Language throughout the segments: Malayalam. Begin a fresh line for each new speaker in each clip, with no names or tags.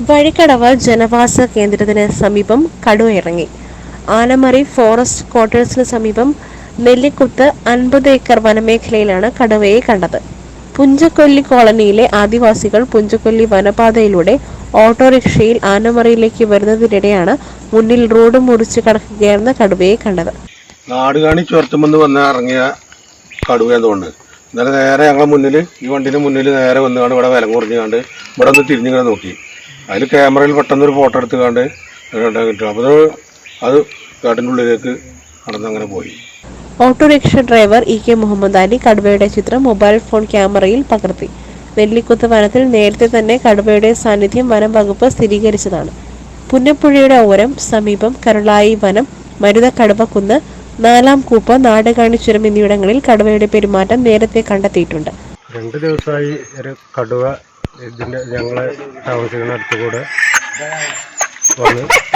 വഴിക്കടവ് ജനവാസ കേന്ദ്രത്തിന് സമീപം കടുവ ഇറങ്ങി. ആനമറി ഫോറസ്റ്റ് ക്വാർട്ടേഴ്സിന് സമീപം നെല്ലിക്കുത്ത് 50 ഏക്കർ വനമേഖലയിലാണ് കടുവയെ കണ്ടത്. പുഞ്ചക്കൊല്ലി കോളനിയിലെ ആദിവാസികൾ പുഞ്ചക്കൊല്ലി വനപാതയിലൂടെ ഓട്ടോറിക്ഷയിൽ ആനമറിയിലേക്ക് വരുന്നതിനിടെയാണ് മുന്നിൽ റോഡ് മുറിച്ച് കടക്കുകയായിരുന്ന കടുവയെ കണ്ടത്.
നാടുകാണി ചുരത്തുമെന്ന് വന്ന് ഇറങ്ങിയ കടുവയെന്നുകൊണ്ട് ഇന്നലെ നേരെ ഞങ്ങളുടെ മുന്നിൽ ഈ വണ്ടിൻ്റെ മുന്നിൽ നേരെ വന്നുകൊണ്ട് ഇവിടെ വില കുറഞ്ഞുകൊണ്ട് ഇവിടെ ഒന്ന് തിരിഞ്ഞിങ്ങനെ നോക്കി. അതിൽ ക്യാമറയിൽ പെട്ടെന്നൊരു ഫോട്ടോ എടുത്തുകൊണ്ട് കിട്ടും. അപ്പോൾ അത് കാട്ടിൻ്റെ ഉള്ളിലേക്ക് നടന്നങ്ങനെ പോയി.
Autorickshaw driver EK Muhammad Ali കടുവയുടെ ചിത്രം മൊബൈൽ ഫോൺ ക്യാമറയിൽ പകർത്തി. നെല്ലിക്കുത്ത് വനത്തിൽ നേരത്തെ തന്നെ കടുവയുടെ സാന്നിധ്യം വനം വകുപ്പ് സ്ഥിരീകരിച്ചതാണ്. പുന്നപ്പുഴയുടെ ഓരം, സമീപം കരുളായി വനം, മരുത കടുവക്കുന്ന്, 4-ാം കൂപ്പ്, നാടുകാണി ചുരം എന്നിവിടങ്ങളിൽ കടുവയുടെ പെരുമാറ്റം നേരത്തെ കണ്ടെത്തിയിട്ടുണ്ട്.
2 ദിവസമായി ഒരു കടുവ ഞങ്ങളെ താമസിക്കുന്ന അടുത്തുകൂടെ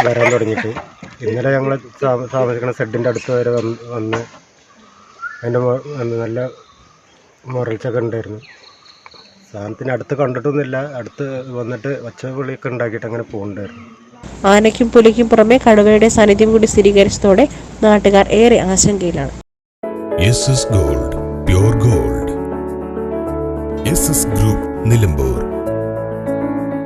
വരാൻ തുടങ്ങിയിട്ട്. ഇന്നലെ ഞങ്ങൾ താമസിക്കുന്ന ഷെഡിൻ്റെ അടുത്ത് വരെ വന്ന് അതിൻ്റെ നല്ല മുരൾച്ചൊക്കെ ഉണ്ടായിരുന്നു. സാധനത്തിന് അടുത്ത് കണ്ടിട്ടൊന്നുമില്ല, അടുത്ത് വന്നിട്ട് ഒച്ചവിളിയൊക്കെ ഉണ്ടാക്കിയിട്ട് അങ്ങനെ പോകുന്നുണ്ടായിരുന്നു.
ആനയ്ക്കും പുലിക്കും പുറമെ കടുവയുടെ സാന്നിധ്യം കൂടി സ്ഥിരീകരിച്ചതോടെ നാട്ടുകാർ ഏറെ ആശങ്കയിലാണ്.
SS Gold, Pure Gold. SS Group, Nilambur.